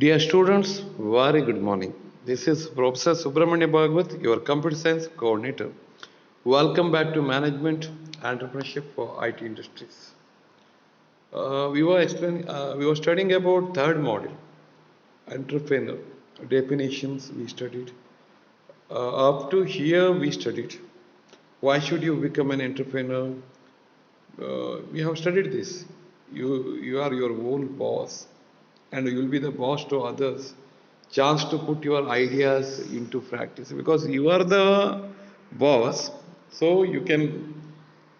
Dear students, very good morning. This is Professor Subramanya Bhagwat, your computer science coordinator. Welcome back to Management Entrepreneurship for IT Industries. We were studying about third module, entrepreneur definitions. We studied up to here. We studied why should you become an entrepreneur. We have studied this. You are your own boss, and you will be the boss to others. Chance to put your ideas into practice because you are the boss, so you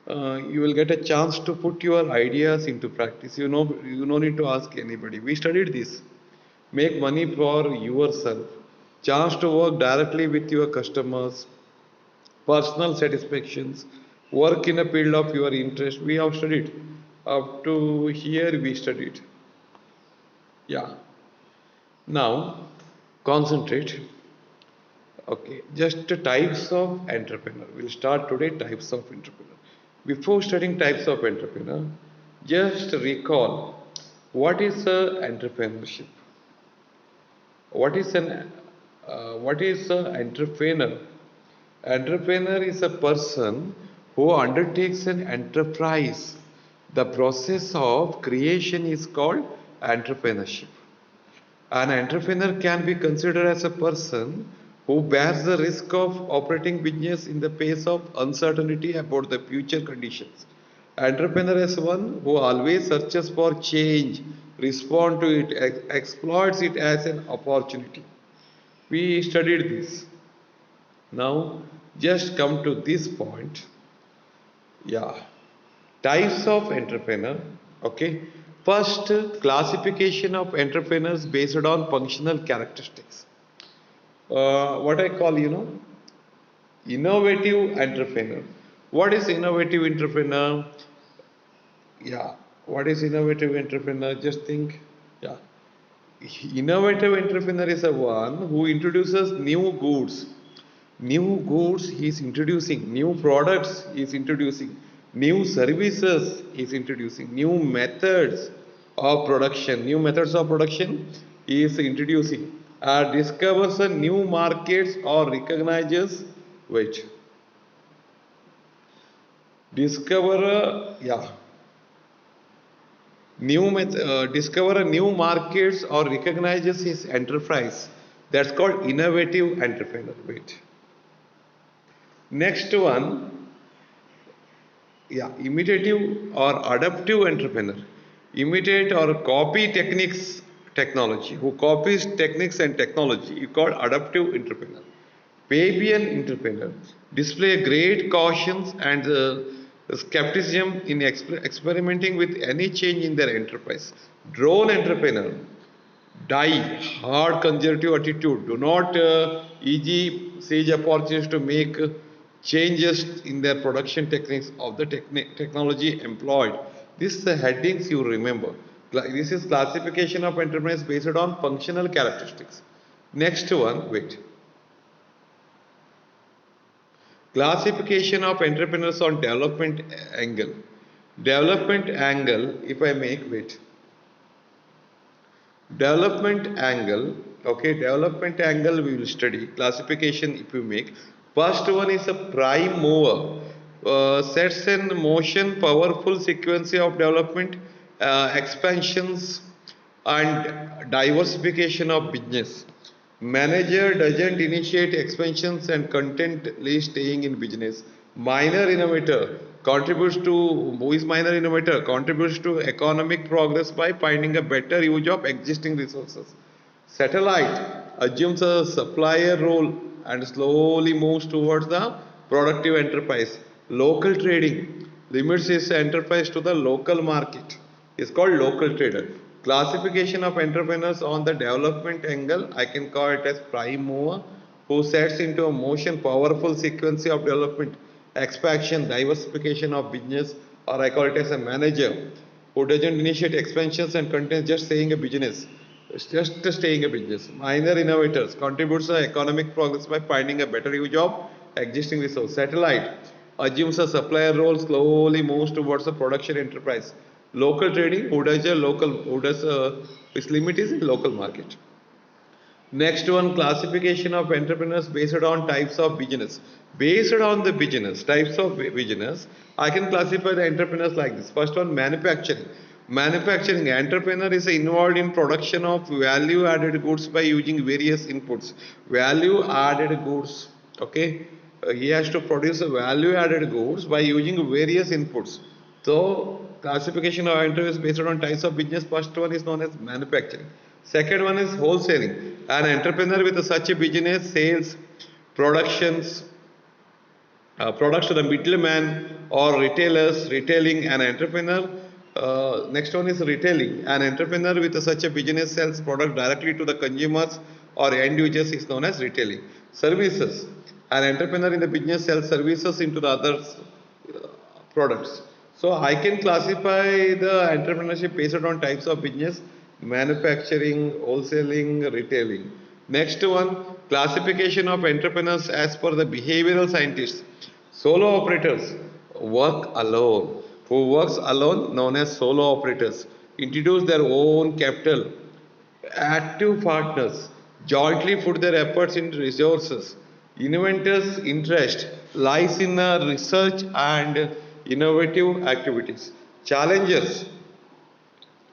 will get a chance to put your ideas into practice. You no need to ask anybody. We studied this. Make money for yourself. Chance to work directly with your customers, personal satisfactions, work in a field of your interest. We have studied. Up to here, we studied. Yeah. Now, concentrate. Okay. Just types of entrepreneur. We'll start today types of entrepreneur. Before studying types of entrepreneur, just recall what is entrepreneurship. What is an entrepreneur? Entrepreneur is a person who undertakes an enterprise. The process of creation is called entrepreneurship. An entrepreneur can be considered as a person who bears the risk of operating business in the face of uncertainty about the future conditions. Entrepreneur is one who always searches for change, responds to it, exploits it as an opportunity. We studied this. Now, just come to this point. Yeah. Types of entrepreneur. Okay. First, classification of entrepreneurs based on functional characteristics. What I call, innovative entrepreneur. What is innovative entrepreneur? Yeah. What is innovative entrepreneur? Just think. Yeah. Innovative entrepreneur is a one who introduces new goods he is introducing, new products he is introducing, new services he is introducing, new methods of production he is introducing, discovers a new markets or recognizes, wait, discover a, yeah, discover a new markets or recognizes his enterprise. That's called innovative entrepreneur. Wait. Next one, yeah, imitative or adaptive entrepreneur. Imitate or copy technology. Who copies techniques and technology, you call adaptive entrepreneur. Fabian entrepreneur display great cautions and skepticism in experimenting with any change in their enterprise. Drone entrepreneur die hard conservative attitude. Do not seize opportunities to make changes in their production techniques of the technology employed. These headings you remember. This is classification of enterprise based on functional characteristics. Next one, wait. Classification of entrepreneurs on development angle. Development angle, if I make, wait. Development angle, okay, development angle we will study. Classification if you make. First one is a prime mover. Sets in motion powerful sequence of development, expansions and diversification of business. Manager doesn't initiate expansions and contently staying in business. Minor innovator contributes to who is minor innovator contributes to economic progress by finding a better use of existing resources. Satellite assumes a supplier role and slowly moves towards the productive enterprise. Local trading limits its enterprise to the local market. It's called local trader. Classification of entrepreneurs on the development angle, I can call it as prime mover who sets into a motion powerful sequence of development, expansion, diversification of business, or I call it as a manager who doesn't initiate expansions and contains just staying a business. It's just staying a business. Minor innovators contributes to economic progress by finding a better use of existing resource. Satellite assumes a supplier role, slowly moves towards a production enterprise. Local trading, who does its limit is in local market. Next one, classification of entrepreneurs based on types of business. Based on the business, types of business, I can classify the entrepreneurs like this. First one, manufacturing. Manufacturing entrepreneur is involved in production of value added goods by using various inputs. Value added goods, okay? He has to produce a value added goods by using various inputs. So, classification of entrepreneurs based on types of business. First one is known as manufacturing. Second one is wholesaling. An entrepreneur with such a business sales, productions, products to the middleman or retailers, retailing an entrepreneur. Next one is retailing. An entrepreneur with such a business sells product directly to the consumers or end users is known as retailing. Services. An entrepreneur in the business sells services into the others products. So I can classify the entrepreneurship based on types of business: manufacturing, wholesaling, retailing. Next one, classification of entrepreneurs as per the behavioral scientists. Solo operators work alone. Who works alone, known as solo operators, introduce their own capital. Active partners jointly put their efforts into resources. Inventors' interest lies in research and innovative activities. Challengers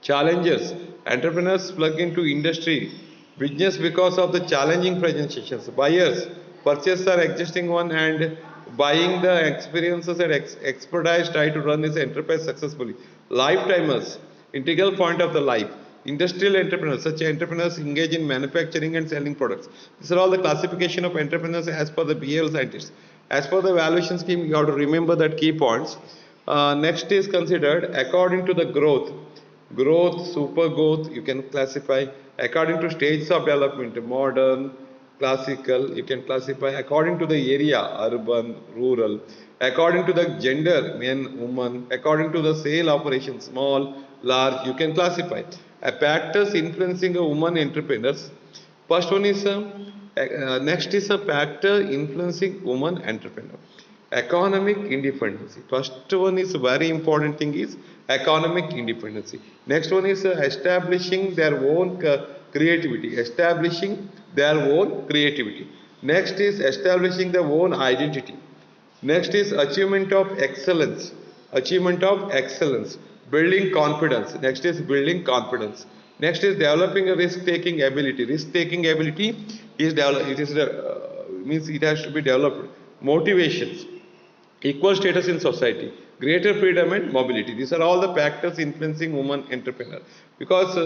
Challengers. Entrepreneurs plug into industry business because of the challenging presentations. Buyers purchase our existing one and buying the experiences and expertise try to run this enterprise successfully. Lifetimers, integral point of the life. Industrial entrepreneurs, such entrepreneurs engage in manufacturing and selling products. These are all the classification of entrepreneurs as per the behavioral scientists. As per the valuation scheme, you have to remember that key points. Next is considered according to the growth, super growth, you can classify according to stages of development: modern, classical. You can classify according to the area: urban, rural. According to the gender: men, woman. According to the sale operation: small, large. You can classify factors influencing a woman entrepreneurs. First one is next is a factor influencing woman entrepreneur. Economic independence. First one is very important thing is economic independence. Next one is establishing their own creativity. Establishing their own creativity. Next is establishing their own identity. Next is achievement of excellence. Achievement of excellence. Building confidence. Next is building confidence. Next is developing a risk-taking ability. Risk-taking ability is develop. It is means it has to be developed. Motivations, equal status in society, greater freedom and mobility. These are all the factors influencing woman entrepreneur. Because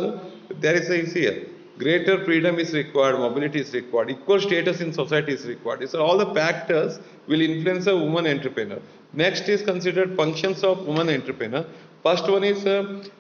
there is a here, greater freedom is required, mobility is required, equal status in society is required. These are all the factors will influence a woman entrepreneur. Next is considered functions of woman entrepreneur. First one is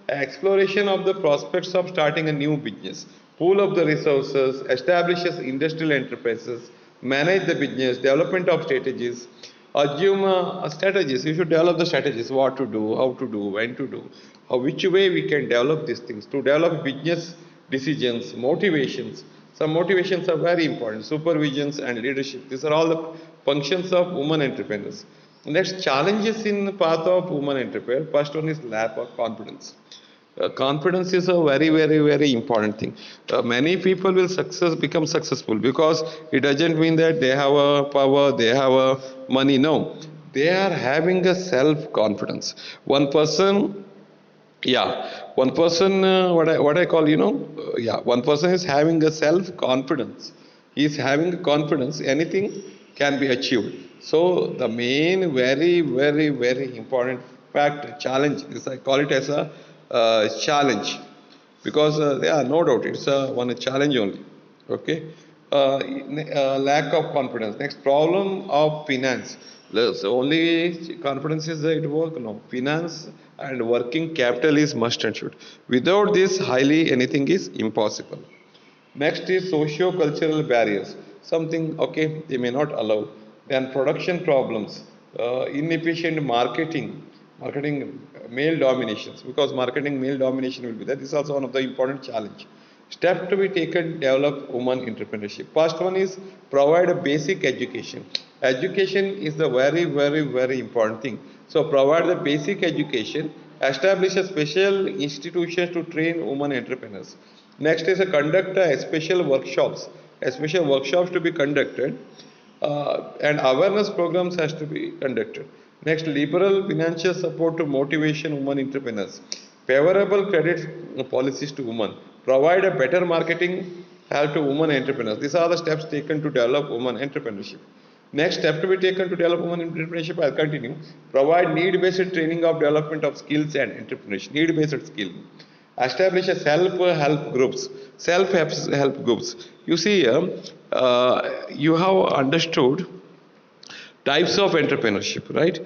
exploration of the prospects of starting a new business, pool of the resources, establishes industrial enterprises, manage the business, development of strategies, assume strategies. You should develop the strategies: what to do, how to do, when to do, how, which way we can develop these things to develop business decisions. Motivations, some motivations are very important: supervisions and leadership. These are all the functions of women entrepreneurs. Next, challenges in the path of women entrepreneur. First one is lack of confidence. Confidence is a very important thing. Many people will become successful because it doesn't mean that they have a power, they have a money. No, they are having a self confidence. One person, one person, what I call, one person is having a self confidence. He is having a confidence. Anything can be achieved. So the main very important fact challenge is, I call it as a challenge, because no doubt it's one challenge only. Okay. Lack of confidence. Next, problem of finance. So only confidence is it work? No, finance and working capital is must and should. Without this, highly anything is impossible. Next is socio-cultural barriers. Something, okay, they may not allow. Then production problems, inefficient marketing male dominations, because marketing male domination will be there. This is also one of the important challenge. Step to be taken: develop woman entrepreneurship. First one is provide a basic education. Education is the very important thing. So provide the basic education Establish a special institutions to train women entrepreneurs. Next is a conduct special workshops to be conducted, and awareness programs has to be conducted. Next, liberal financial support to motivation women entrepreneurs. Favorable credit policies to women. Provide a better marketing help to women entrepreneurs. These are the steps taken to develop women entrepreneurship. Next step to be taken to develop women entrepreneurship, I'll continue. Provide need-based training of development of skills and entrepreneurship. Need-based skilling. Establish a self-help groups. Self-help groups. You see, you have understood types of entrepreneurship, right?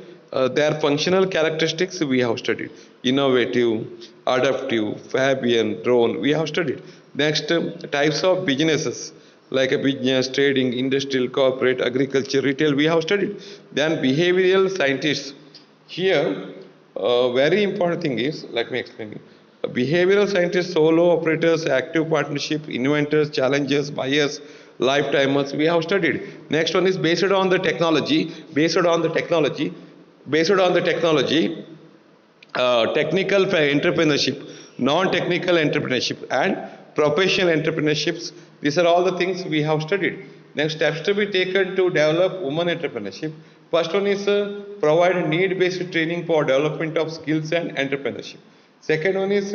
Their functional characteristics we have studied. Innovative, adaptive, Fabian, drone, we have studied. Next, types of businesses like a business, trading, industrial, corporate, agriculture, retail, we have studied. Then behavioral scientists. Here, very important thing is, let me explain you. Behavioral scientists, solo operators, active partnership, inventors, challengers, buyers, lifetimers, we have studied. Next one is based on the technology, technical entrepreneurship, non-technical entrepreneurship, and professional entrepreneurships. These are all the things we have studied. Next steps to be taken to develop women entrepreneurship. First one is provide need-based training for development of skills and entrepreneurship. Second one is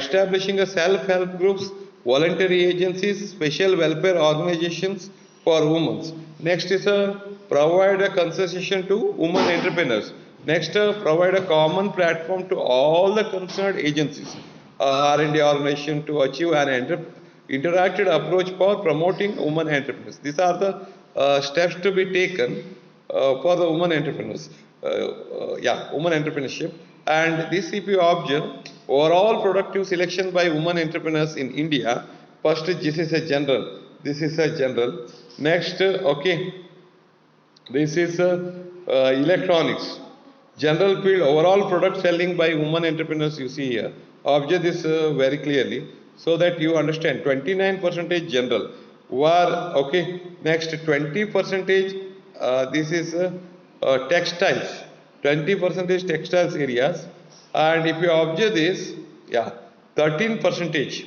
establishing a self-help groups, voluntary agencies, special welfare organizations for women. Next is provide a concession to women entrepreneurs. Next, provide a common platform to all the concerned agencies, R&D organization to achieve an interactive approach for promoting women entrepreneurs. These are the steps to be taken for the women entrepreneurs. Women entrepreneurship. And this, if you observe, overall productive selection by women entrepreneurs in India. First, this is a general. Next, this is electronics. General field, overall product selling by women entrepreneurs, you see here. Observe this very clearly so that you understand. 29% general. Next, 20% this is textiles. 20% textiles areas. And if you observe this, 13%,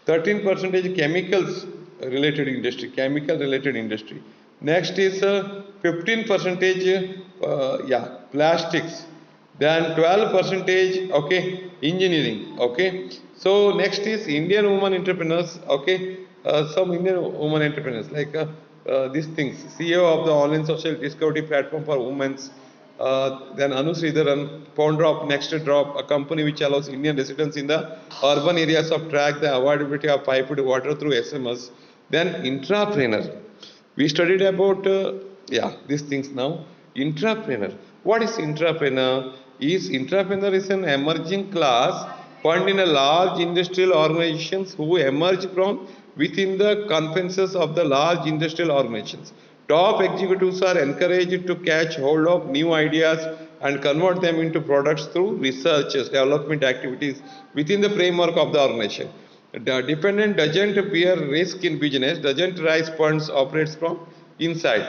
13% chemicals related industry. Next is 15% plastics. Then 12% engineering. So next is Indian women entrepreneurs. Some Indian women entrepreneurs like these things. CEO of the online social discovery platform for women. Then Anu Sridharan, founder of Next Drop, a company which allows Indian residents in the urban areas of track the availability of piped water through SMS. Then intrapreneur. We studied about these things now. Intrapreneur. What is intrapreneur? Intrapreneur is an emerging class found in a large industrial organizations who emerge from within the confines of the large industrial organizations. Top executives are encouraged to catch hold of new ideas and convert them into products through research, development activities within the framework of the organization. The dependent doesn't bear risk in business, doesn't raise funds, operates from inside.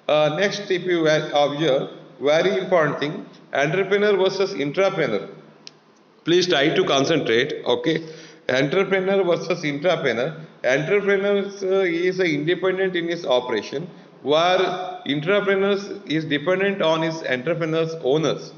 Next, if you observe, very important thing, entrepreneur versus intrapreneur. Please try to concentrate, Entrepreneur versus intrapreneur. Entrepreneur is independent in his operation, where entrepreneurs is dependent on his entrepreneur's owners.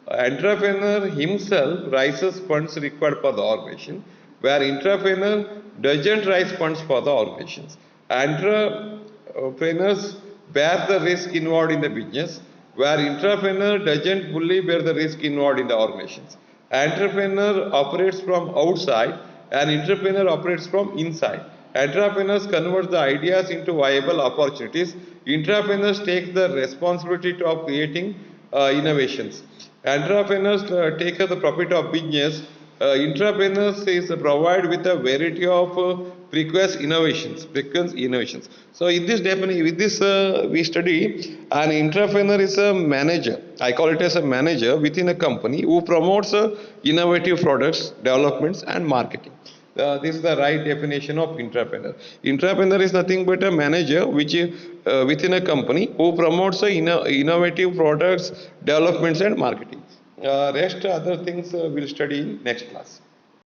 Entrepreneur himself raises funds required for the organization, where intrapreneur doesn't raise funds for the organizations. Entrepreneurs bear the risk involved in the business, where intrapreneur doesn't fully bear the risk involved in the organizations. Entrepreneur operates from outside and entrepreneur operates from inside. Entrepreneurs convert the ideas into viable opportunities. Entrepreneurs take the responsibility of creating innovations. Entrepreneurs take the profit of business. Intrapreneurs is provided with a variety of frequent innovations. So in this we study an entrepreneur is a manager. I call it as a manager within a company who promotes innovative products, developments, and marketing. This is the right definition of entrepreneur. Entrepreneur is nothing but a manager which within a company who promotes innovative products, developments, and marketing. Rest other things we'll study in next class.